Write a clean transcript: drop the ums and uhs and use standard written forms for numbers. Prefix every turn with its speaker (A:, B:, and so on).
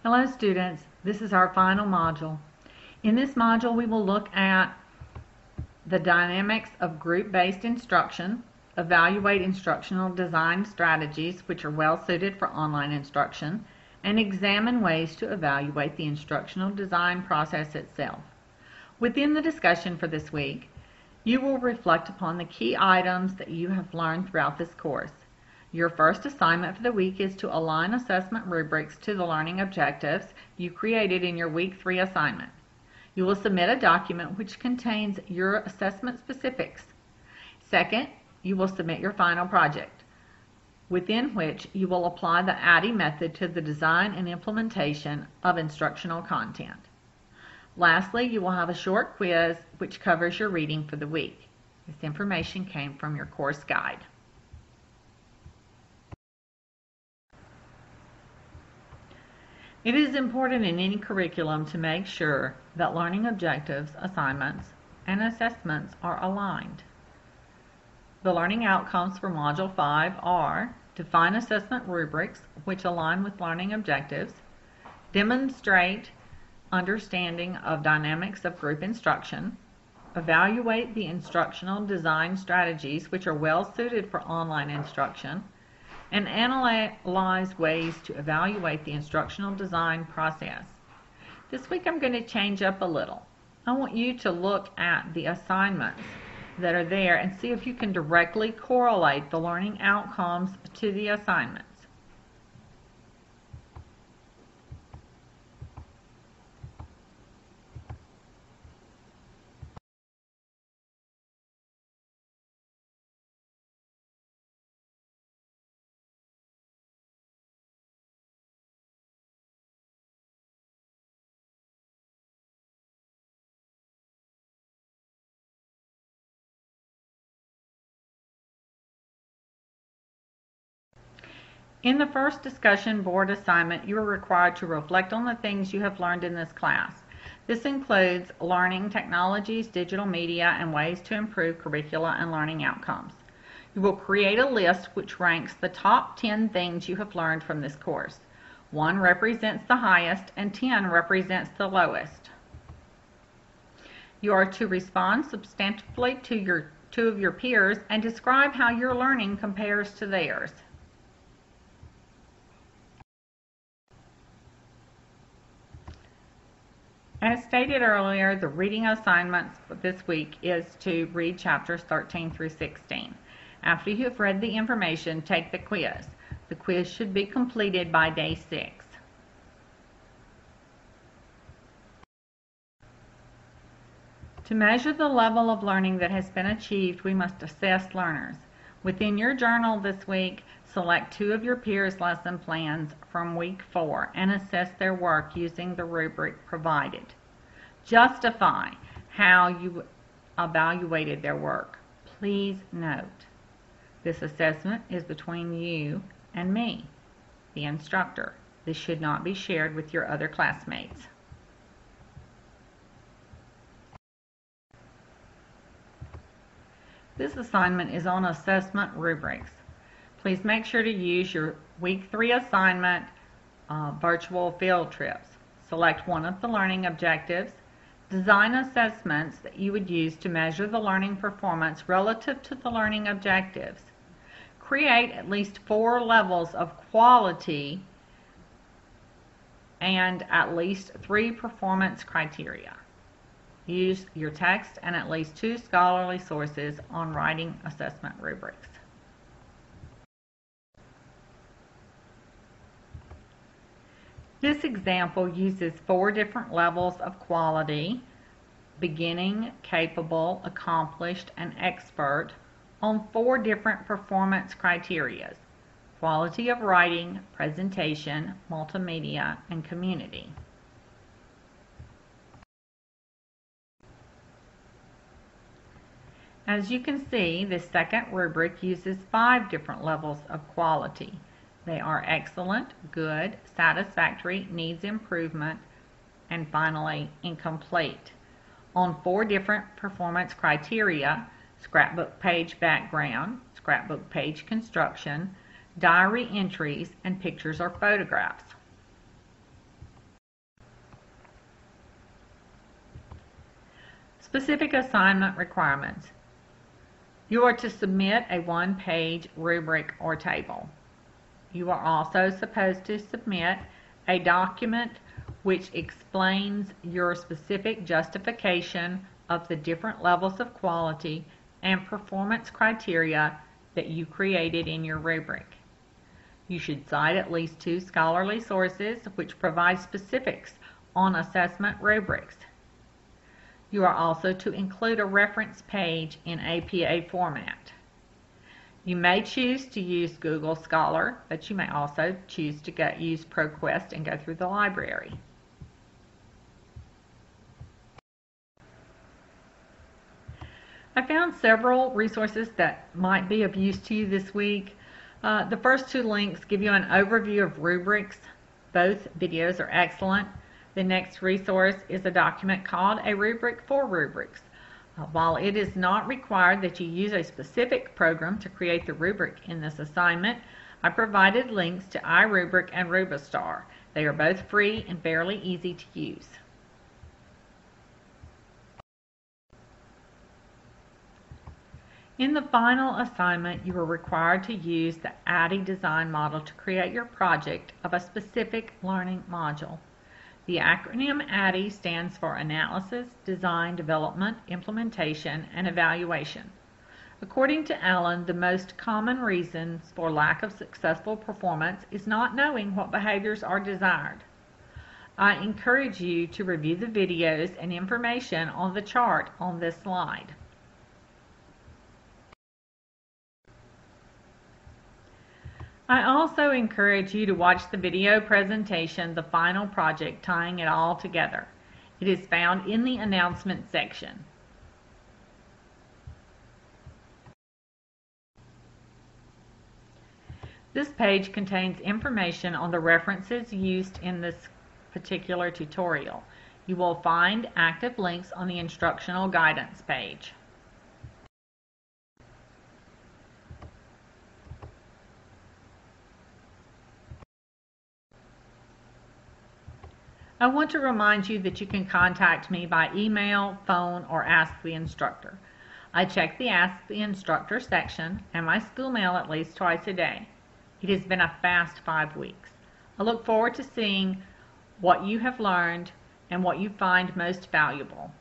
A: Hello students, this is our final module. In this module we will look at the dynamics of group-based instruction, evaluate instructional design strategies which are well suited for online instruction, and examine ways to evaluate the instructional design process itself. Within the discussion for this week, you will reflect upon the key items that you have learned throughout this course. Your first assignment for the week is to align assessment rubrics to the learning objectives you created in your Week 3 assignment. You will submit a document which contains your assessment specifics. Second, you will submit your final project, within which you will apply the ADDIE method to the design and implementation of instructional content. Lastly, you will have a short quiz which covers your reading for the week. This information came from your course guide. It is important in any curriculum to make sure that learning objectives, assignments, and assessments are aligned. The learning outcomes for Module 5 are: define assessment rubrics which align with learning objectives, demonstrate understanding of dynamics of group instruction, evaluate the instructional design strategies which are well suited for online instruction, and analyze ways to evaluate the instructional design process. This week I'm going to change up a little. I want you to look at the assignments that are there and see if you can directly correlate the learning outcomes to the assignments. In the first discussion board assignment, you are required to reflect on the things you have learned in this class. This includes learning technologies, digital media, and ways to improve curricula and learning outcomes. You will create a list which ranks the top 10 things you have learned from this course. 1 represents the highest and 10 represents the lowest. You are to respond substantively to two of your peers and describe how your learning compares to theirs. As stated earlier, the reading assignments for this week is to read chapters 13 through 16. After you have read the information, take the quiz. The quiz should be completed by day 6. To measure the level of learning that has been achieved, we must assess learners. Within your journal this week, select 2 of your peers' lesson plans from Week 4 and assess their work using the rubric provided. Justify how you evaluated their work. Please note, this assessment is between you and me, the instructor. This should not be shared with your other classmates. This assignment is on assessment rubrics. Please make sure to use your Week 3 assignment virtual field trips. Select one of the learning objectives. Design assessments that you would use to measure the learning performance relative to the learning objectives. Create at least 4 levels of quality and at least 3 performance criteria. Use your text and at least 2 scholarly sources on writing assessment rubrics. This example uses 4 different levels of quality: beginning, capable, accomplished, and expert, on 4 different performance criteria: quality of writing, presentation, multimedia, and community. As you can see, this second rubric uses 5 different levels of quality. They are excellent, good, satisfactory, needs improvement, and finally incomplete. On 4 different performance criteria: scrapbook page background, scrapbook page construction, diary entries, and pictures or photographs. Specific assignment requirements. You are to submit a one-page rubric or table. You are also supposed to submit a document which explains your specific justification of the different levels of quality and performance criteria that you created in your rubric. You should cite at least 2 scholarly sources which provide specifics on assessment rubrics. You are also to include a reference page in APA format. You may choose to use Google Scholar, but you may also choose to use ProQuest and go through the library. I found several resources that might be of use to you this week. The first 2 links give you an overview of rubrics. Both videos are excellent. The next resource is a document called A Rubric for Rubrics. While it is not required that you use a specific program to create the rubric in this assignment, I provided links to iRubric and Rubistar. They are both free and fairly easy to use. In the final assignment, you are required to use the ADDIE design model to create your project of a specific learning module. The acronym ADDIE stands for Analysis, Design, Development, Implementation, and Evaluation. According to Allen, the most common reasons for lack of successful performance is not knowing what behaviors are desired. I encourage you to review the videos and information on the chart on this slide. I also encourage you to watch the video presentation, The Final Project, Tying It All Together. It is found in the announcement section. This page contains information on the references used in this particular tutorial. You will find active links on the instructional guidance page. I want to remind you that you can contact me by email, phone, or Ask the Instructor. I check the Ask the Instructor section and my school mail at least twice a day. It has been a fast 5 weeks. I look forward to seeing what you have learned and what you find most valuable.